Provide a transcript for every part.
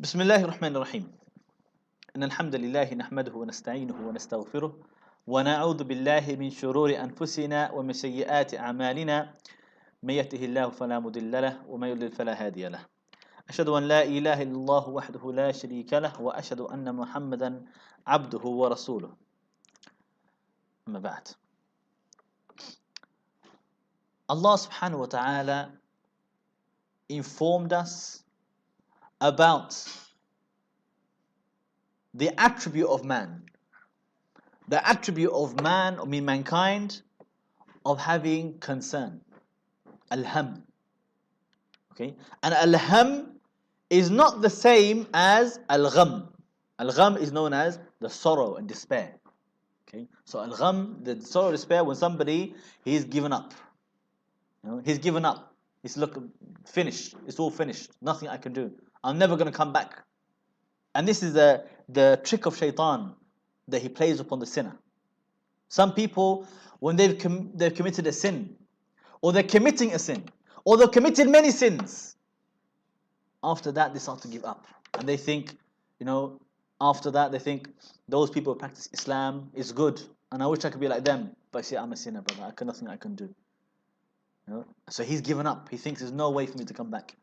بسم الله الرحمن الرحيم إن الحمد لله نحمده ونستعينه ونستغفره ونعوذ بالله من شرور أنفسنا ومن سيئات أعمالنا من يهده الله فلا مضل له ومن يضلل فلا هادي له أشهد أن لا إله إلا الله وحده لا شريك له وأشهد أن محمدا عبده ورسوله أما بعد. Allah subhanahu wa ta'ala informed us about the attribute of man. The attribute of man, I mean mankind, of having concern. Al-ham. Okay? And al-ham is not the same as al-gham. Al-gham is known as the sorrow and despair. Okay? So al-gham, the sorrow and despair, when somebody, he's given up. You know, he's given up. He's finished. It's all finished. Nothing I can do. I'm never going to come back. And this is the trick of shaitan that he plays upon the sinner. Some people, when they've committed a sin, or they're committing a sin, or they've committed many sins, after that they start to give up. And they think, after that they think, those people who practice Islam is good, and I wish I could be like them. But I say, I'm a sinner, brother. Nothing I can do. So he's given up. He thinks there's no way for me to come back.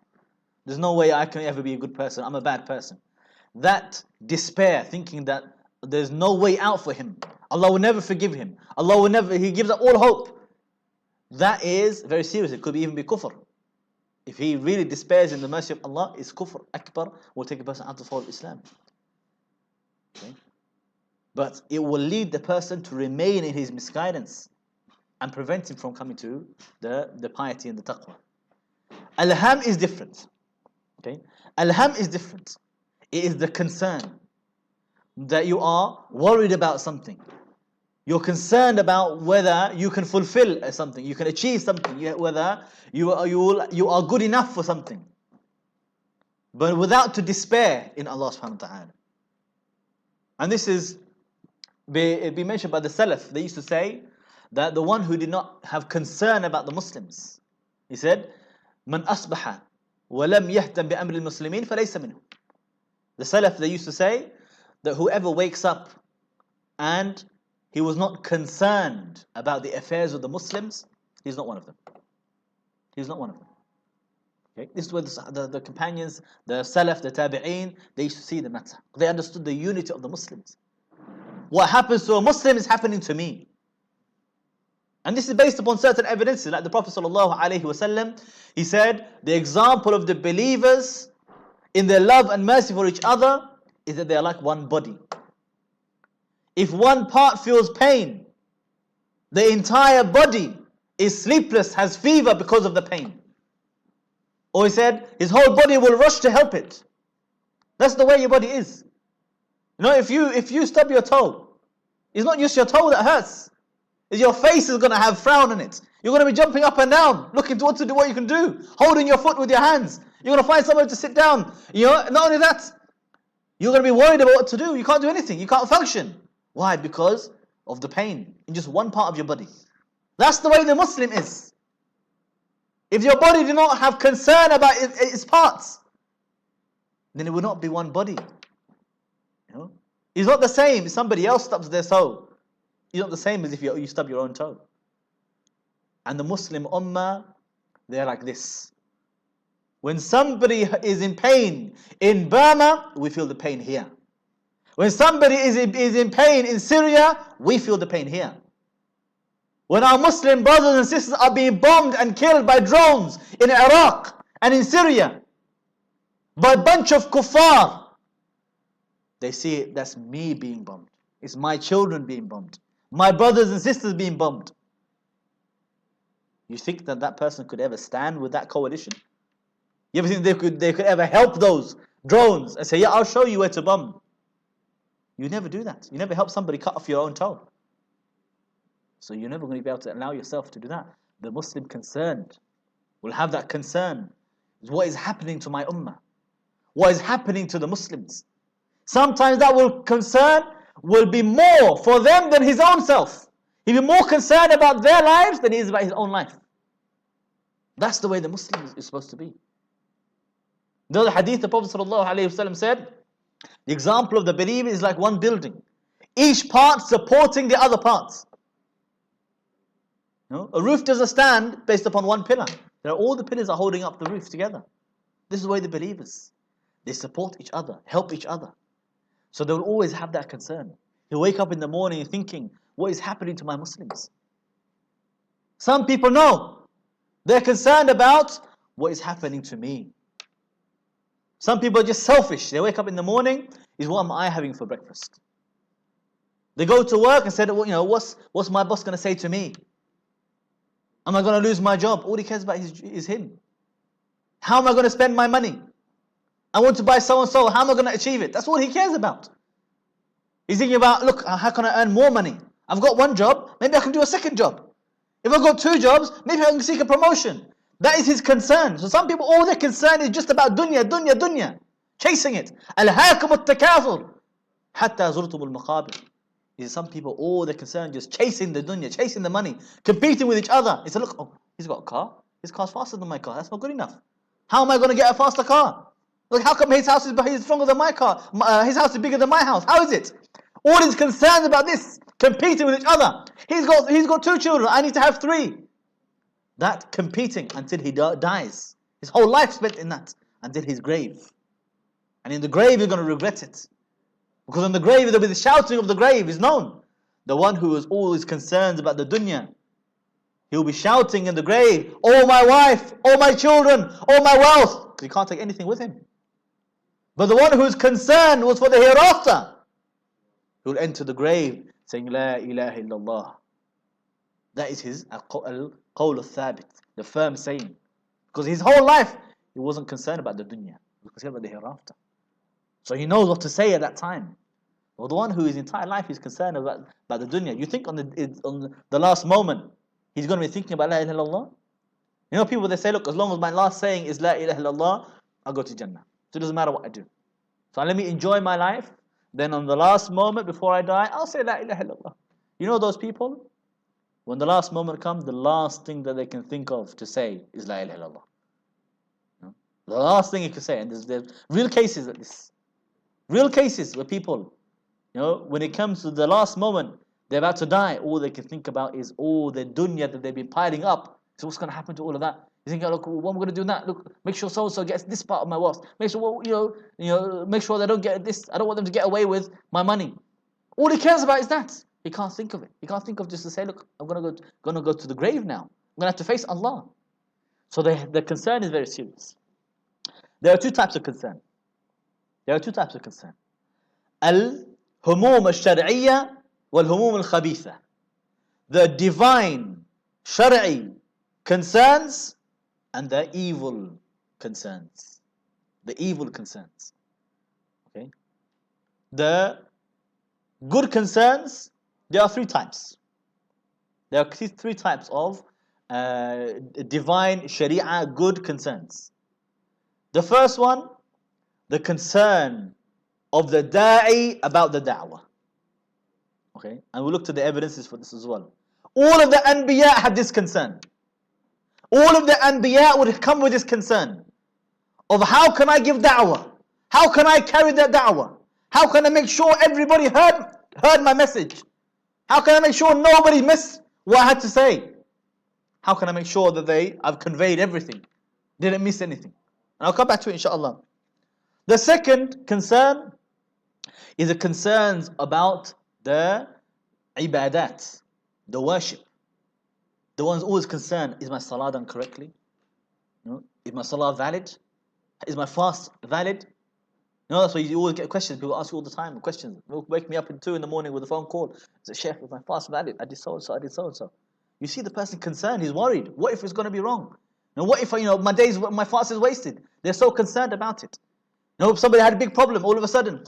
There's no way I can ever be a good person. I'm a bad person. That despair, thinking that there's no way out for him, Allah will never forgive him, he gives up all hope, that is very serious. It could even be kufr. If he really despairs in the mercy of Allah, it's kufr akbar, will take a person out of the fold of Islam. Okay? But it will lead the person to remain in his misguidance and prevent him from coming to the piety and the taqwa. Al-ham is different. Okay? Al-ham is different. It is the concern that you are worried about something. You're concerned about whether you can fulfill something, you can achieve something, whether you are good enough for something. But without to despair in Allah subhanahu wa ta'ala. And this is be mentioned by the Salaf. They used to say that the one who did not have concern about the Muslims, he said, Man asbaha wa lam yahtam bi amri al-muslimin falaysa minhum. The Salaf, they used to say that whoever wakes up and he was not concerned about the affairs of the Muslims, he's not one of them. He's not one of them. Okay? This is where the companions, the Salaf, the Tabi'een, they used to see the matter. They understood the unity of the Muslims. What happens to a Muslim is happening to me. And this is based upon certain evidences, like the Prophet ﷺ, he said, the example of the believers in their love and mercy for each other is that they are like one body. If one part feels pain, the entire body is sleepless, has fever because of the pain. Or he said, his whole body will rush to help it. That's the way your body is. If you stub your toe, it's not just your toe that hurts. It's your face is going to have frown on it. You're going to be jumping up and down, looking to what you can do, holding your foot with your hands. You're going to find somewhere to sit down. Not only that, you're going to be worried about what to do. You can't do anything. You can't function. Why? Because of the pain in just one part of your body. That's the way the Muslim is. If your body did not have concern about its parts, then it would not be one body. It's not the same if somebody else stubs their toe. It's not the same as if you stub your own toe. And the Muslim Ummah, they're like this. When somebody is in pain in Burma, we feel the pain here. When somebody is in pain in Syria, we feel the pain here. When our Muslim brothers and sisters are being bombed and killed by drones in Iraq and in Syria by a bunch of kuffar, they see it, that's me being bombed. It's my children being bombed. My brothers and sisters being bombed. You think that person could ever stand with that coalition? You ever think they could ever help those drones and say, yeah, I'll show you where to bomb? You never do that. You never help somebody cut off your own toe. So you're never going to be able to allow yourself to do that. The Muslim concerned will have that concern. What is happening to my ummah? What is happening to the Muslims? Sometimes that concern will be more for them than his own self. He'll be more concerned about their lives than he is about his own life. That's the way the Muslim is supposed to be. The other hadith, the Prophet ﷺ said, the example of the believer is like one building, each part supporting the other parts. A roof doesn't stand based upon one pillar. All the pillars are holding up the roof together. This is why the believers, they support each other, help each other. So they will always have that concern. He'll wake up in the morning thinking, what is happening to my Muslims? Some people know. They're concerned about what is happening to me. Some people are just selfish. They wake up in the morning, is what am I having for breakfast? They go to work and said, what's my boss going to say to me? Am I going to lose my job? All he cares about is him. How am I going to spend my money? I want to buy so and so. How am I going to achieve it? That's all he cares about. He's thinking about, look, how can I earn more money? I've got one job, maybe I can do a second job. If I've got two jobs, maybe I can seek a promotion. That is his concern. So some people, all their concern is just about dunya, dunya, dunya. Chasing it. أَلْهَاكُمُ التَّكَاثُرُ حَتَّى زُرْتُمُ الْمَقَابِرِ. Some people, all their concern just chasing the dunya, chasing the money, competing with each other. He said, look, oh, he's got a car. His car's faster than my car. That's not good enough. How am I going to get a faster car? Look, how come his house is stronger than my car? His house is bigger than my house. How is it? All his concerns about this, competing with each other. He's got 2 children. I need to have 3. That competing until he dies. His whole life spent in that until his grave. And in the grave, he's going to regret it. Because in the grave, there'll be the shouting of the grave is known. The one who is always concerned about the dunya, he'll be shouting in the grave, oh my wife, oh my children, oh my wealth. Because he can't take anything with him. But the one whose concern was for the hereafter, he will enter the grave saying, La ilaha illallah. That is his qawl al-thabit, the firm saying. Because his whole life, he wasn't concerned about the dunya. He was concerned about the hereafter. So he knows what to say at that time. Well, the one who his entire life is concerned about the dunya, you think on the last moment, he's going to be thinking about La ilaha illallah? You know, people, they say, look, as long as my last saying is La ilaha illallah, I'll go to Jannah. So it doesn't matter what I do. So let me enjoy my life. Then on the last moment before I die, I'll say La ilaha illallah. You know those people? When the last moment comes, the last thing that they can think of to say is La ilaha illallah. No? The last thing you can say. And there's real cases like this. Real cases where people, when it comes to the last moment, they're about to die, all they can think about is all the dunya that they've been piling up. So what's going to happen to all of that? You think, look, what am I going to do now? Look, make sure so-and-so gets this part of my wealth. Make sure, make sure they don't get this. I don't want them to get away with my money. All he cares about is that. He can't think of it. He can't think of just to say, look, I'm going to go to the grave now. I'm going to have to face Allah. So the concern is very serious. There are 2 types of concern. Al-humum al-shar'iyya wal-humum al-khabitha. The divine, shar'i concerns and the evil concerns. Okay? The good concerns, there are 3 types. There are 3 types of divine, sharia, good concerns. The first one, the concern of the da'i about the da'wah. Okay? And we'll look to the evidences for this as well. All of the anbiya had this concern. All of the anbiya would come with this concern of how can I give da'wah? How can I carry that da'wah? How can I make sure everybody heard my message? How can I make sure nobody missed what I had to say? How can I make sure that I've conveyed everything? Didn't miss anything? And I'll come back to it inshallah. The second concern is the concerns about the ibadat, the worship. The one's always concerned, is my salah done correctly? Is my salah valid? Is my fast valid? That's why you always get questions. People ask you all the time questions. They'll wake me up at 2 in the morning with a phone call. Say, Sheikh, is my fast valid? I did so-and-so, I did so-and-so. You see the person concerned, he's worried. What if it's going to be wrong? And what if my fast is wasted? They're so concerned about it. Somebody had a big problem all of a sudden.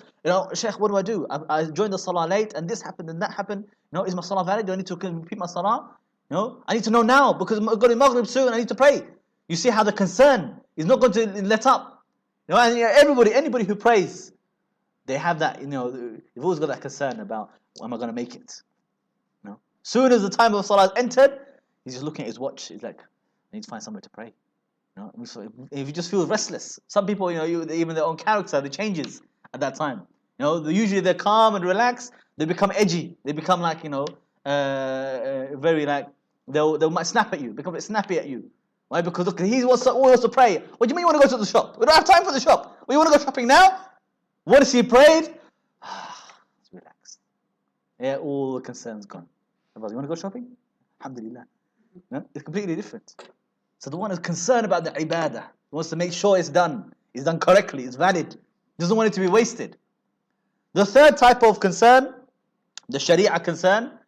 Sheikh, what do I do? I joined the salah late and this happened and that happened. Is my salah valid? Do I need to repeat my salah? I need to know now because I'm going to Maghrib soon. I need to pray. You see how the concern is not going to let up. And anybody who prays, they have that. They've always got that concern about, am I going to make it? Soon as the time of salah is entered, he's just looking at his watch. He's like, I need to find somewhere to pray. You know, so if you just feel restless, some people, even their own character, they changes at that time. Usually they're calm and relaxed. They become edgy. They become like, very like they might snap at you, become a bit snappy at you. Why? Because look, he always wants to pray. What do you mean you want to go to the shop? We don't have time for the shop. We want to go shopping now. What has he prayed? It's relaxed. Yeah, all the concerns gone. You want to go shopping? Alhamdulillah. No? It's completely different. So the one who's concerned about the ibadah, wants to make sure it's done correctly, it's valid, doesn't want it to be wasted. The third type of concern, the Sharia concern,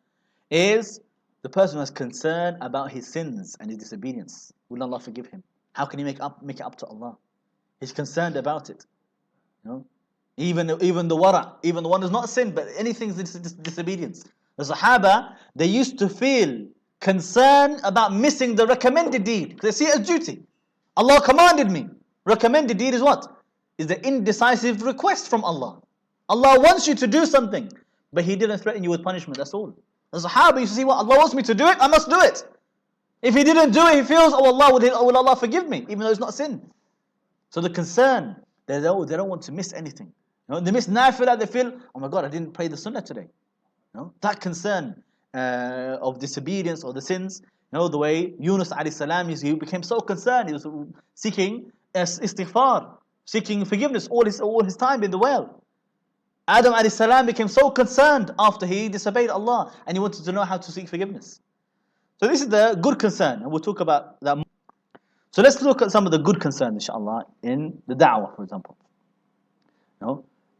is the person who has concern about his sins and his disobedience. Will Allah forgive him? How can he make it up to Allah? He's concerned about it. Even the wara, even the one who's not sinned, but anything is disobedience. The Sahaba, they used to feel concern about missing the recommended deed, because they see it as duty. Allah commanded me. Recommended deed is what? Is the indecisive request from Allah. Allah wants you to do something, but He didn't threaten you with punishment, that's all. The Sahaba used to see, what Allah wants me to do it, I must do it. If He didn't do it, he feels, oh Allah, will Allah forgive me, even though it's not sin. So the concern, they don't want to miss anything. They miss nafilah, they feel, oh my God, I didn't pray the sunnah today. That concern of disobedience or the sins, the way Yunus alayhi salam, he became so concerned, he was seeking istighfar, seeking forgiveness all his time in the well. Adam alayhi salam became so concerned after he disobeyed Allah, and he wanted to know how to seek forgiveness. So this is the good concern, and we'll talk about that more. So let's look at some of the good concern, inshallah, in the da'wah, for example.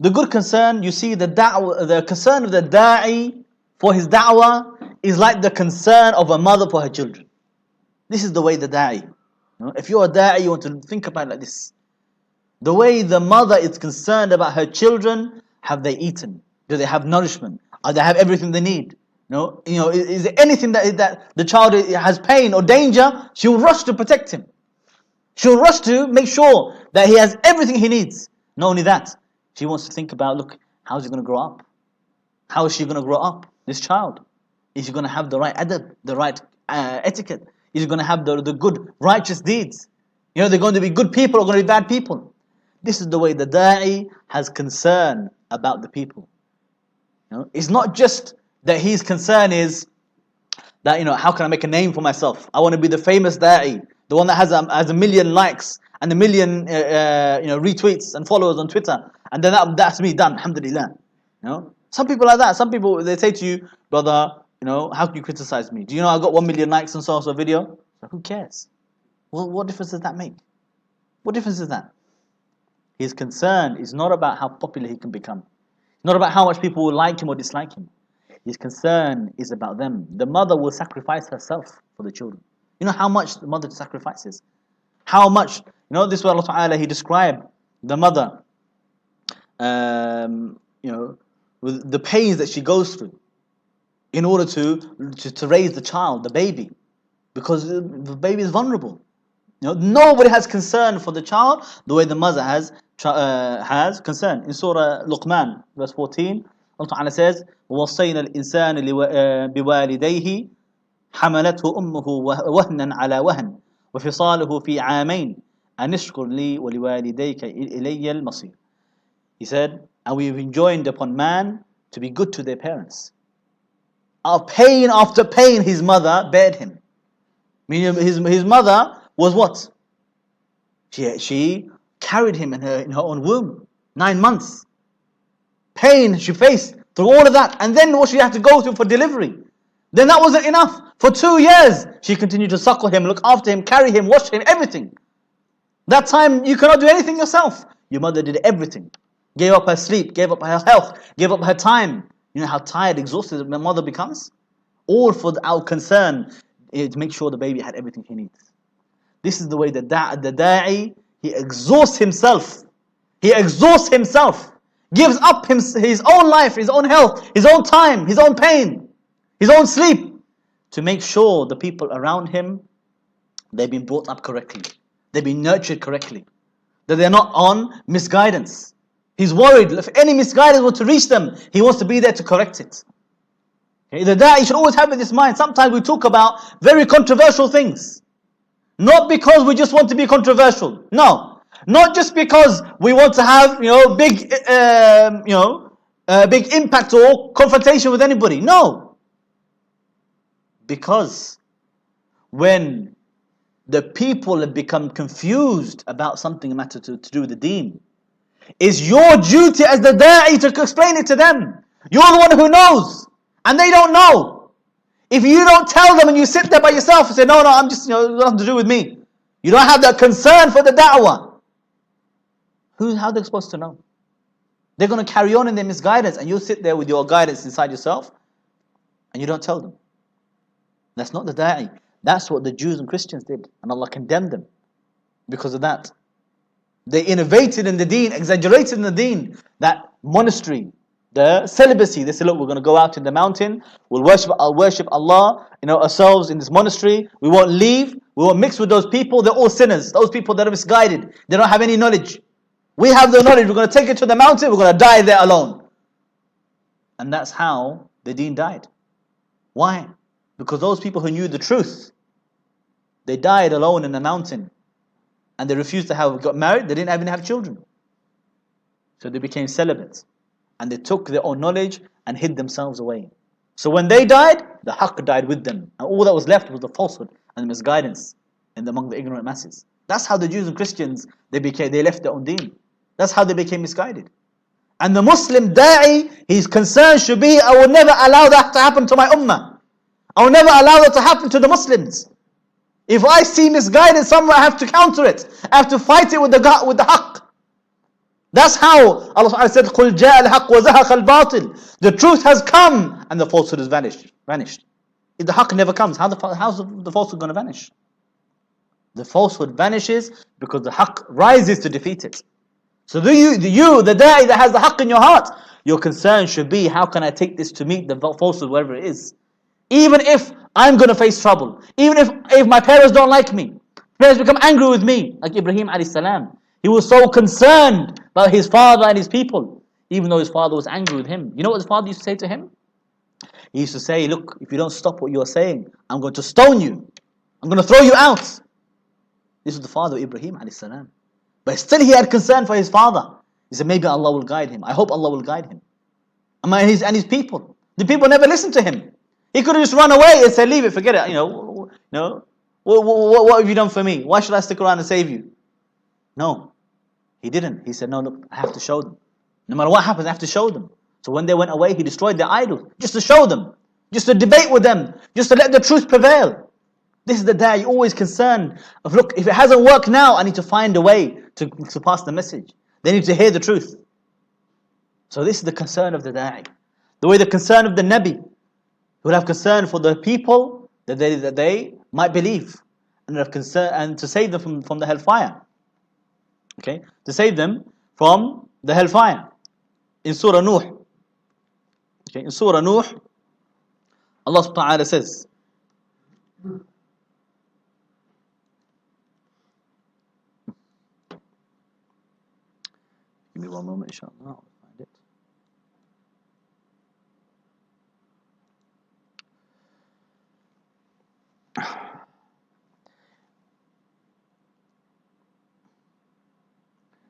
The good concern, you see the concern of the da'i for his da'wah is like the concern of a mother for her children. This is the way the da'i. If you're a da'i, you want to think about it like this. The way the mother is concerned about her children, have they eaten? Do they have nourishment? Do they have everything they need? Is there anything that the child has pain or danger? She will rush to protect him. She will rush to make sure that he has everything he needs. Not only that, she wants to think about, look, how is he going to grow up? How is she going to grow up, this child? Is he going to have the right adab, the right etiquette? Is he going to have the good, righteous deeds? They're going to be good people or going to be bad people? This is the way the da'i has concern about the people. It's not just that his concern is that, how can I make a name for myself? I want to be the famous da'i, the one that has a million likes and a million retweets and followers on Twitter, and then that's me done, alhamdulillah. Some people like that. Some people, they say to you, brother, how can you criticize me? Do you know I got 1 million likes on so video? So who cares? Well, what difference does that make? What difference is that? His concern is not about how popular he can become. Not about how much people will like him or dislike him. His concern is about them. The mother will sacrifice herself for the children. You know how much the mother sacrifices? How much? This is what Allah Ta'ala, He described the mother, with the pains that she goes through in order to raise the child, the baby, because the baby is vulnerable. Nobody has concern for the child the way the mother has concern. In Surah Luqman, verse 14, Allah Ta'ala says, وَوَصَّيْنَا الْإِنسَانَ بِوَالِدَيْهِ حَمَلَتْهُ أُمُّهُ وَهْنًا عَلَى وَهْنٍ وَفِصَالُهُ فِي عَامَيْنِ أَنِ اشْكُرْ لِي وَلِوَالِدَيْكَ إِلَيَّ الْمَصِيرُ. He said, and we have enjoined upon man to be good to their parents. Of pain after pain his mother bared him. Meaning his mother was what? She carried him in her own womb. 9 months. Pain she faced through all of that. And then what she had to go through for delivery. Then that wasn't enough. For 2 years, she continued to suckle him, look after him, carry him, wash him, everything. That time, you cannot do anything yourself. Your mother did everything. Gave up her sleep, gave up her health, gave up her time. You know how tired, exhausted my mother becomes? All for our concern to make sure the baby had everything he needs. This is the way the da'i, he exhausts himself. He exhausts himself. Gives up his own life, his own health, his own time, his own pain, his own sleep, to make sure the people around him, they've been brought up correctly. They've been nurtured correctly. That they're not on misguidance. He's worried if any misguidance were to reach them, he wants to be there to correct it. Okay? The da'i should always have in his mind. Sometimes we talk about very controversial things. Not because we just want to be controversial. No. Not just because we want to have, big impact or confrontation with anybody. No. Because when the people have become confused about something matter to do with the deen, it's your duty as the da'i to explain it to them. You're the one who knows, and they don't know. If you don't tell them and you sit there by yourself and say, no, I'm just, nothing to do with me. You don't have that concern for the da'wah. How are they supposed to know? They're going to carry on in their misguidance, and you'll sit there with your guidance inside yourself, and you don't tell them. That's not the da'i. That's what the Jews and Christians did, and Allah condemned them because of that. They innovated in the deen, exaggerated in the deen. That monastery, the celibacy, they said, look, we're going to go out in the mountain, we'll worship Allah, ourselves in this monastery, we won't leave, we won't mix with those people, they're all sinners, those people that are misguided, they don't have any knowledge. We have the knowledge, we're going to take it to the mountain, we're going to die there alone. And that's how the deen died. Why? Because those people who knew the truth, they died alone in the mountain. And they refused to got married, they didn't even have children. So they became celibates. And they took their own knowledge and hid themselves away. So when they died, the haqq died with them. And all that was left was the falsehood and the misguidance among the ignorant masses. That's how the Jews and Christians, they left their own deen. That's how they became misguided. And the Muslim da'i, his concern should be, I will never allow that to happen to my ummah. I will never allow that to happen to the Muslims. If I see misguidance somewhere, I have to counter it. I have to fight it with the haqq. That's how Allah said, قُلْ جَاءَ الْحَقُّ وَزَهَقَ الْبَاطِلِ. The truth has come and the falsehood has vanished. If the haqq never comes, how's the falsehood going to vanish? The falsehood vanishes because the haqq rises to defeat it. So the da'i that has the haqq in your heart, your concern should be, how can I take this to meet the falsehood wherever it is? Even if I'm going to face trouble, even if my parents don't like me, parents become angry with me, like Ibrahim alayhi salam. He was so concerned about his father and his people, even though his father was angry with him. You know what his father used to say to him? He used to say, look, if you don't stop what you're saying, I'm going to stone you. I'm going to throw you out. This was the father of Ibrahim alayhi salam. But still he had concern for his father. He said, maybe Allah will guide him. I hope Allah will guide him. And his people. The people never listened to him. He could have just run away and said, leave it, forget it. What have you done for me? Why should I stick around and save you? No, he didn't. He said, no, look, I have to show them. No matter what happens, I have to show them. So when they went away, he destroyed their idols, just to show them, just to debate with them, just to let the truth prevail. This is the da'i, always concerned of, look, if it hasn't worked now, I need to find a way to pass the message. They need to hear the truth. So this is the concern of the da'i. The way the concern of the Nabi, who will have concern for the people that they might believe, and have concern and to save them from the hellfire. Okay, to save them from the hellfire. In Surah Nuh. Okay, in Surah Nuh, Allah subhanahu wa ta'ala says, give me one moment, inshallah, I'll find it.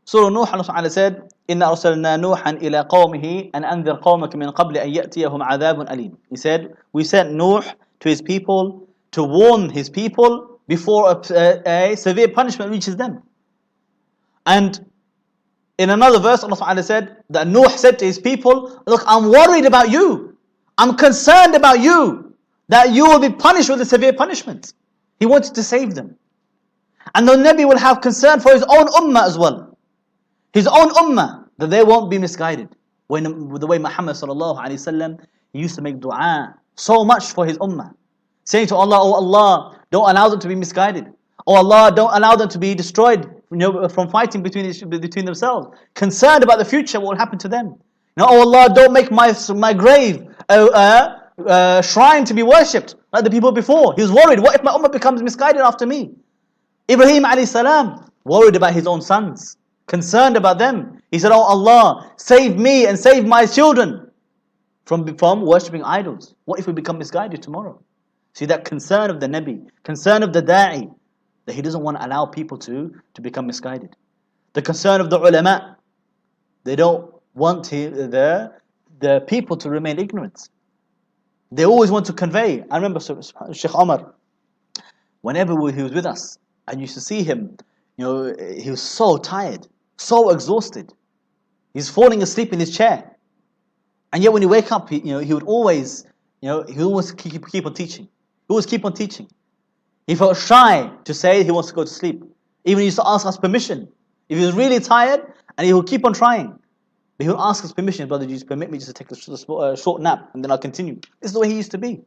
Surah Nuh, Allah Ta'ala said, إِنَّا أَرْسَلْنَا نُوحًا إِلَىٰ قَوْمِهِ أَنْ أَنذِرْ قَوْمَكَ مِنْ قَبْلِ أَنْ يَأْتِيَهُمْ عَذَابٌ أَلِيمٌ. He said, we sent Nuh to his people to warn his people before a severe punishment reaches them. And in another verse, Allah Ta'ala said that Nuh said to his people, look, I'm worried about you. I'm concerned about you, that you will be punished with a severe punishment. He wanted to save them. And the Nabi will have concern for his own ummah as well. His own ummah, that they won't be misguided. With the way Muhammad sallallahu alayhi wasallam, he used to make dua so much for his ummah. Saying to Allah, oh Allah, don't allow them to be misguided. Oh Allah, don't allow them to be destroyed from fighting between themselves. Concerned about the future, what will happen to them. Oh Allah, don't make my grave a shrine to be worshipped like the people before. He was worried, what if my ummah becomes misguided after me? Ibrahim alayhi salam, worried about his own sons. Concerned about them. He said, oh Allah, save me and save my children from worshipping idols. What if we become misguided tomorrow? See that concern of the Nabi, concern of the da'i, that he doesn't want to allow people to become misguided. The concern of the ulama, they don't want the people to remain ignorant. They always want to convey. I remember Sheikh Omar, whenever he was with us, I used to see him, he was so tired, so exhausted. He's falling asleep in his chair. And yet when he wake up, he would always, he would always keep on teaching. He always keep on teaching. He felt shy to say he wants to go to sleep. Even he used to ask us permission. If he was really tired, and he would keep on trying. But he would ask us permission, brother, just permit me just to take a short nap, and then I'll continue. This is the way he used to be.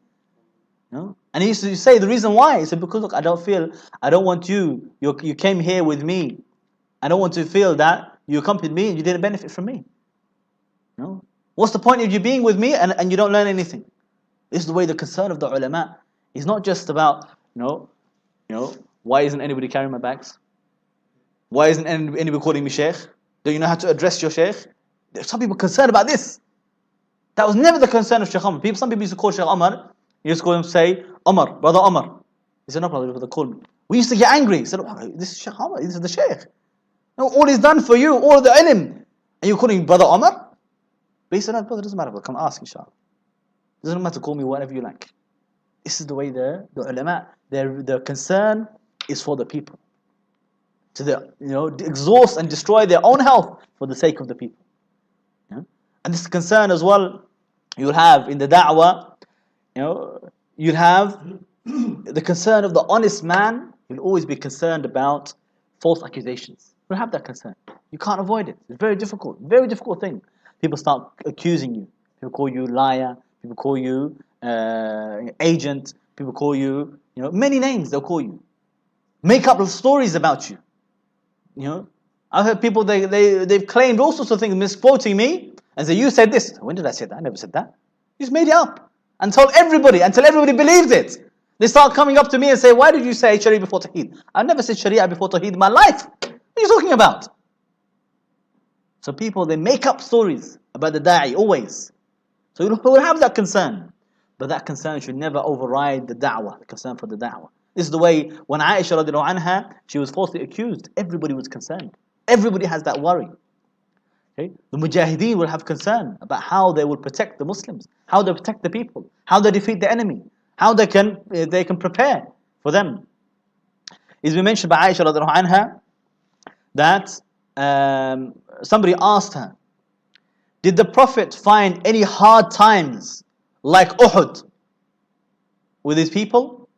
And he used to say the reason why. He said, because look, I don't want you came here with me. I don't want to feel that you accompanied me and you didn't benefit from me. What's the point of you being with me and you don't learn anything? This is the way the concern of the ulama is not just about, why isn't anybody carrying my bags? Why isn't anybody calling me sheikh? Do you know how to address your sheikh? There's some people concerned about this. That was never the concern of Sheikh Omar. Some people used to call Sheikh Omar. He used to call him, say, Omar, brother Omar. He said, no, brother, call me. We used to get angry. He said, oh, this is Sheikh Omar, this is the sheikh. All he's done for you, all the ilm. And you're calling him brother Omar? But he said, no, brother, it doesn't matter, brother. Come ask, inshallah. It doesn't matter, call me whatever you like. This is the way the ulama, their concern is for the people. To exhaust and destroy their own health for the sake of the people. And this concern as well, you'll have in the da'wah, you'll have the concern of the honest man. You'll always be concerned about false accusations. You'll have that concern. You can't avoid it. It's very difficult thing. People start accusing you. People call you liar. People call you agent. People call you, many names they'll call you. Make up stories about you. I've heard people, they've claimed all sorts of things, misquoting me, and say, you said this. When did I say that? I never said that. You just made it up. Until everybody believed it. They start coming up to me and say, why did you say Sharia before Tawheed? I never said Sharia before Tawheed in my life. What are you talking about? So people, they make up stories about the da'i, always. So you will have that concern. But that concern should never override the da'wah, the concern for the da'wah. This is the way, when Aisha radiallahu anha, she was falsely accused, everybody was concerned. Everybody has that worry. Okay? The mujahideen will have concern about how they will protect the Muslims, how they protect the people, how they defeat the enemy, how they can prepare for them. It's been mentioned by Aisha radiallahu anha that somebody asked her, did the Prophet find any hard times like Uhud with his people?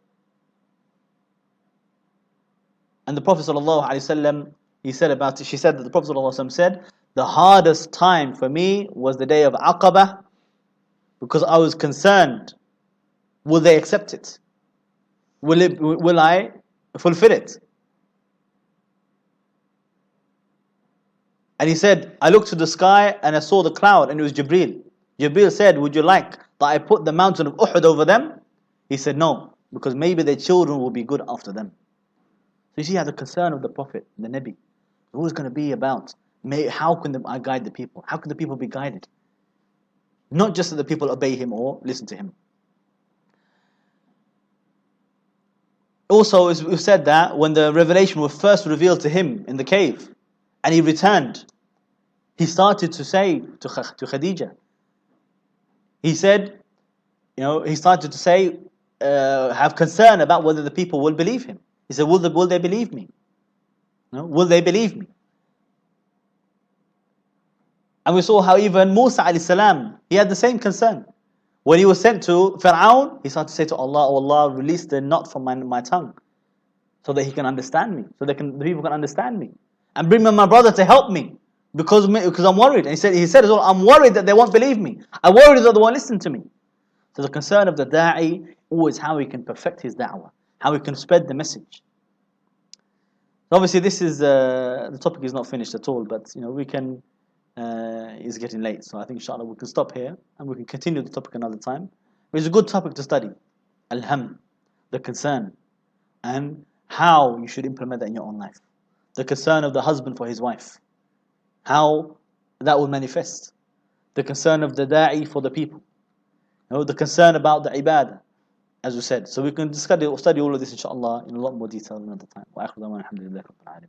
And the Prophet ﷺ, she said that the Prophet ﷺ said, the hardest time for me was the day of Aqabah, because I was concerned, will they accept it? Will I fulfill it? And he said, I looked to the sky and I saw the cloud, and it was Jibreel. Jibreel said, would you like that I put the mountain of Uhud over them? He said, no, because maybe their children will be good after them. So you see how the concern of the Prophet, the Nabi, is always going to be about, how can I guide the people? How can the people be guided? Not just that the people obey him or listen to him. Also, as we've said that, when the revelation was first revealed to him in the cave, and he returned, he started to say to Khadija, he said, he started to say, have concern about whether the people will believe him. He said, will they believe me? Will they believe me? And we saw how even Musa alayhi salam, he had the same concern. When he was sent to Fir'aun, he started to say to Allah, oh Allah, release the knot from my tongue, so that he can understand me, so that the people can understand me. And bring me my brother to help me, because I'm worried. And he said as well, I'm worried that they won't believe me. I'm worried that they won't listen to me. So the concern of the da'i, always how he can perfect his da'wah, how he can spread the message. Obviously, this is the topic is not finished at all, but we can. It's getting late, so I think inshallah we can stop here and we can continue the topic another time. But it's a good topic to study, al-ham, the concern, and how you should implement that in your own life. The concern of the husband for his wife, how that will manifest. The concern of the da'i for the people. The concern about the ibadah. as we said. So we can study all of this inshallah in a lot more detail another time. وآخر دعوانا الحمد لله رب العالمين.